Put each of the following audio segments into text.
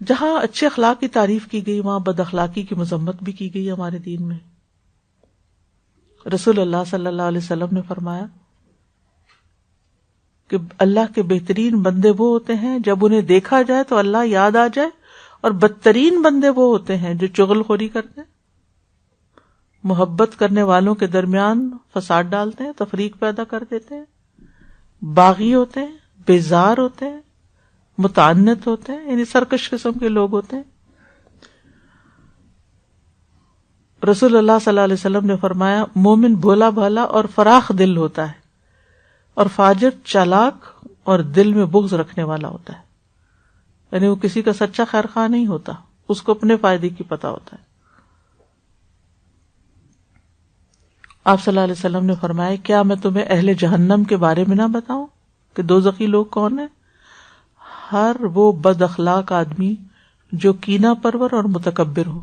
جہاں اچھے اخلاق کی تعریف کی گئی وہاں بد اخلاقی کی مذمت بھی کی گئی ہمارے دین میں. رسول اللہ صلی اللہ علیہ وسلم نے فرمایا کہ اللہ کے بہترین بندے وہ ہوتے ہیں جب انہیں دیکھا جائے تو اللہ یاد آ جائے، اور بدترین بندے وہ ہوتے ہیں جو چغل خوری کرتے ہیں، محبت کرنے والوں کے درمیان فساد ڈالتے ہیں، تفریق پیدا کر دیتے ہیں، باغی ہوتے ہیں، بیزار ہوتے ہیں، متعنت ہوتے ہیں، یعنی سرکش قسم کے لوگ ہوتے ہیں. رسول اللہ صلی اللہ علیہ وسلم نے فرمایا مومن بھولا بھالا اور فراخ دل ہوتا ہے، اور فاجر چالاک اور دل میں بغض رکھنے والا ہوتا ہے. یعنی وہ کسی کا سچا خیر خواہ نہیں ہوتا، اس کو اپنے فائدے کی پتہ ہوتا ہے. آپ صلی اللہ علیہ وسلم نے فرمایا کیا میں تمہیں اہل جہنم کے بارے میں نہ بتاؤں کہ دوزخی لوگ کون ہیں؟ ہر وہ بد اخلاق آدمی جو کینہ پرور اور متکبر ہو،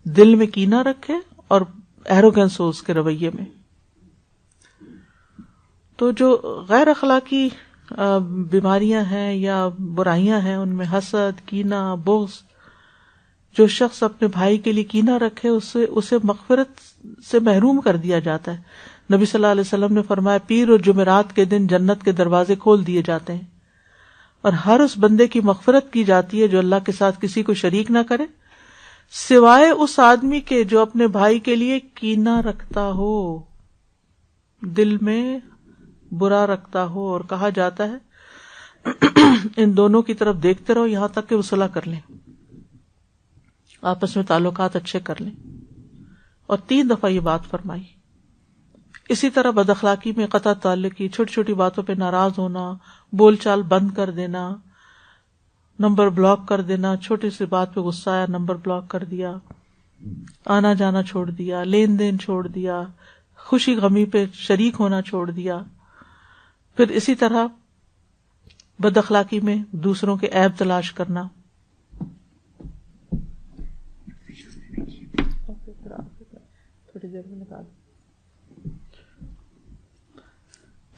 دل میں کینہ رکھے اور ایروگنس ہو اس کے رویے میں. تو جو غیر اخلاقی بیماریاں ہیں یا برائیاں ہیں ان میں حسد، کینہ، بغض. جو شخص اپنے بھائی کے لیے کینہ رکھے اسے مغفرت سے محروم کر دیا جاتا ہے. نبی صلی اللہ علیہ وسلم نے فرمایا پیر اور جمعرات کے دن جنت کے دروازے کھول دیے جاتے ہیں اور ہر اس بندے کی مغفرت کی جاتی ہے جو اللہ کے ساتھ کسی کو شریک نہ کرے سوائے اس آدمی کے جو اپنے بھائی کے لیے کینہ رکھتا ہو، دل میں برا رکھتا ہو. اور کہا جاتا ہے ان دونوں کی طرف دیکھتے رہو یہاں تک کہ وہ صلح کر لیں، آپس میں تعلقات اچھے کر لیں. اور 3 دفعہ یہ بات فرمائی. اسی طرح بد اخلاقی میں قطع تعلقی، چھوٹی چھوٹی باتوں پہ ناراض ہونا، بول چال بند کر دینا، نمبر بلاک کر دینا، چھوٹی سی بات پہ غصہ آیا نمبر بلاک کر دیا، آنا جانا چھوڑ دیا، لین دین چھوڑ دیا، خوشی غمی پہ شریک ہونا چھوڑ دیا. پھر اسی طرح بد اخلاقی میں دوسروں کے عیب تلاش کرنا،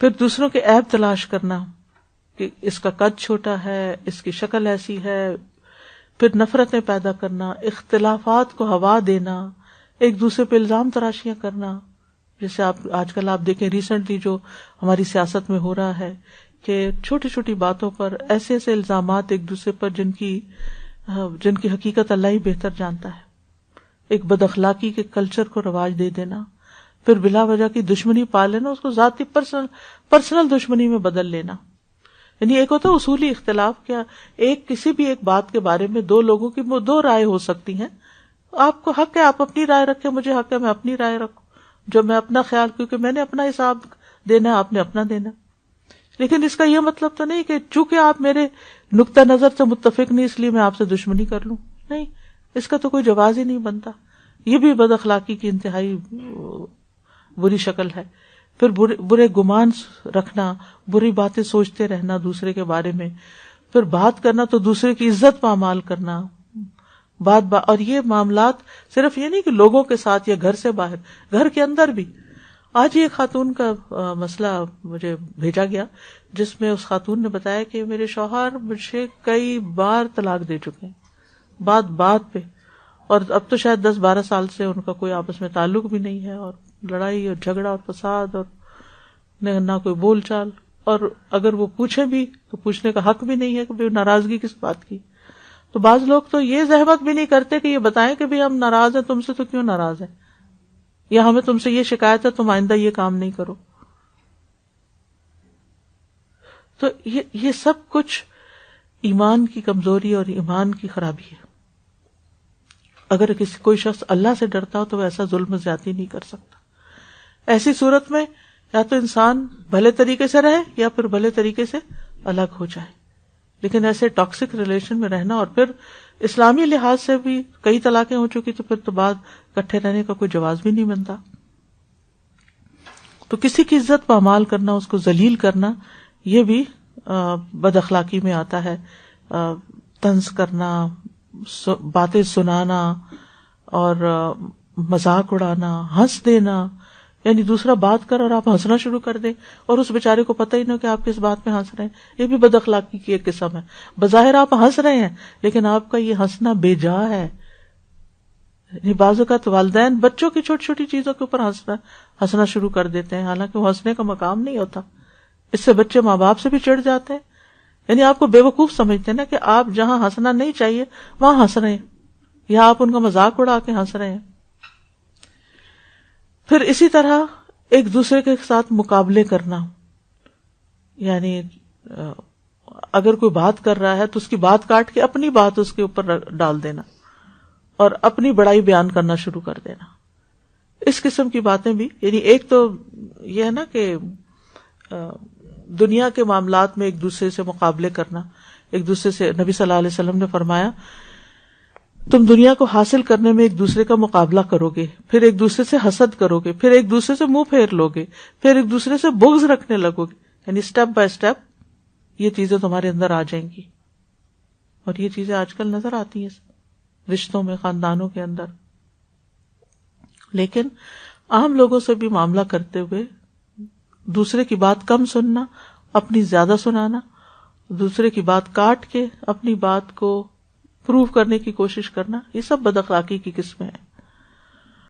پھر دوسروں کے عیب تلاش کرنا کہ اس کا قد چھوٹا ہے، اس کی شکل ایسی ہے، پھر نفرتیں پیدا کرنا، اختلافات کو ہوا دینا، ایک دوسرے پہ الزام تراشیاں کرنا. جیسے آج کل آپ دیکھیں ریسنٹلی جو ہماری سیاست میں ہو رہا ہے کہ چھوٹی چھوٹی باتوں پر ایسے ایسے الزامات ایک دوسرے پر جن کی حقیقت اللہ ہی بہتر جانتا ہے. ایک بد اخلاقی کے کلچر کو رواج دے دینا، پھر بلا وجہ کی دشمنی پا لینا، اس کو ذاتی پرسنل دشمنی میں بدل لینا. یعنی ایک ہوتا ہے اصولی اختلاف، کیا کسی بھی ایک بات کے بارے میں 2 لوگوں کی 2 رائے ہو سکتی ہیں. آپ کو حق ہے آپ اپنی رائے رکھیں، مجھے حق ہے میں اپنی رائے رکھوں، جو میں اپنا خیال، کیونکہ میں نے اپنا حساب دینا ہے، آپ نے اپنا دینا. لیکن اس کا یہ مطلب تو نہیں کہ چونکہ آپ میرے نقطہ نظر سے متفق نہیں اس لیے میں آپ سے دشمنی کر لوں. نہیں، اس کا تو کوئی جواز ہی نہیں بنتا. یہ بھی بد اخلاقی کی انتہائی بری شکل ہے. پھر برے گمان رکھنا، بری باتیں سوچتے رہنا دوسرے کے بارے میں، پھر بات کرنا تو دوسرے کی عزت پامال کرنا. اور یہ معاملات صرف یہ نہیں کہ لوگوں کے ساتھ یا گھر سے باہر، گھر کے اندر بھی. آج ہی ایک خاتون کا مسئلہ مجھے بھیجا گیا جس میں اس خاتون نے بتایا کہ میرے شوہر مجھے کئی بار طلاق دے چکے ہیں بات پہ، اور اب تو شاید 10-12 سال سے ان کا کوئی آپس میں تعلق بھی نہیں ہے، اور لڑائی اور جھگڑا اور فساد اور نہ کوئی بول چال، اور اگر وہ پوچھیں بھی تو پوچھنے کا حق بھی نہیں ہے کہ ناراضگی کس بات کی. تو بعض لوگ تو یہ زحمت بھی نہیں کرتے کہ یہ بتائیں کہ بھی ہم ناراض ہیں تم سے، تو کیوں ناراض ہیں، یا ہمیں تم سے یہ شکایت ہے تم آئندہ یہ کام نہیں کرو. تو یہ سب کچھ ایمان کی کمزوری اور ایمان کی خرابی ہے. اگر کوئی شخص اللہ سے ڈرتا ہو تو وہ ایسا ظلم و زیادتی نہیں کر سکتا. ایسی صورت میں یا تو انسان بھلے طریقے سے رہے یا پھر بھلے طریقے سے الگ ہو جائے. لیکن ایسے ٹاکسک ریلیشن میں رہنا، اور پھر اسلامی لحاظ سے بھی کئی طلاقیں ہو چکی تو پھر تو بعد اکٹھے رہنے کا کوئی جواز بھی نہیں بنتا. تو کسی کی عزت پامال کرنا، اس کو ذلیل کرنا، یہ بھی بد اخلاقی میں آتا ہے. طنز کرنا، باتیں سنانا اور مذاق اڑانا، ہنس دینا، یعنی دوسرا بات کر اور آپ ہنسنا شروع کر دیں اور اس بیچارے کو پتہ ہی نہ کہ آپ کس بات میں ہنس رہے ہیں، یہ بھی بد اخلاقی کی ایک قسم ہے. بظاہر آپ ہنس رہے ہیں لیکن آپ کا یہ ہنسنا بے جا ہے. بعض اوقات والدین بچوں کی چھوٹی چھوٹی چیزوں کے اوپر ہنسنا شروع کر دیتے ہیں، حالانکہ وہ ہنسنے کا مقام نہیں ہوتا. اس سے بچے ماں باپ سے بھی چڑ جاتے ہیں، یعنی آپ کو بے وقوف سمجھتے ہیں نا کہ آپ جہاں ہنسنا نہیں چاہیے وہاں ہنس رہے ہیں، یا آپ ان کا مذاق اڑا کے ہنس رہے ہیں. پھر اسی طرح ایک دوسرے کے ساتھ مقابلے کرنا، یعنی اگر کوئی بات کر رہا ہے تو اس کی بات کاٹ کے اپنی بات اس کے اوپر ڈال دینا اور اپنی بڑائی بیان کرنا شروع کر دینا. اس قسم کی باتیں بھی، یعنی ایک تو یہ ہے نا کہ دنیا کے معاملات میں ایک دوسرے سے مقابلے کرنا، ایک دوسرے سے، نبی صلی اللہ علیہ وسلم نے فرمایا تم دنیا کو حاصل کرنے میں ایک دوسرے کا مقابلہ کرو گے، پھر ایک دوسرے سے حسد کرو گے، پھر ایک دوسرے سے منہ پھیر لو گے، پھر ایک دوسرے سے بغض رکھنے لگو گے. یعنی سٹیپ بائی سٹیپ یہ چیزیں تمہارے اندر آ جائیں گی. اور یہ چیزیں آج کل نظر آتی ہیں رشتوں میں، خاندانوں کے اندر. لیکن عام لوگوں سے بھی معاملہ کرتے ہوئے دوسرے کی بات کم سننا، اپنی زیادہ سنانا، دوسرے کی بات کاٹ کے اپنی بات کو پروف کرنے کی کوشش کرنا، یہ سب بد اخلاقی کی قسمیں ہیں.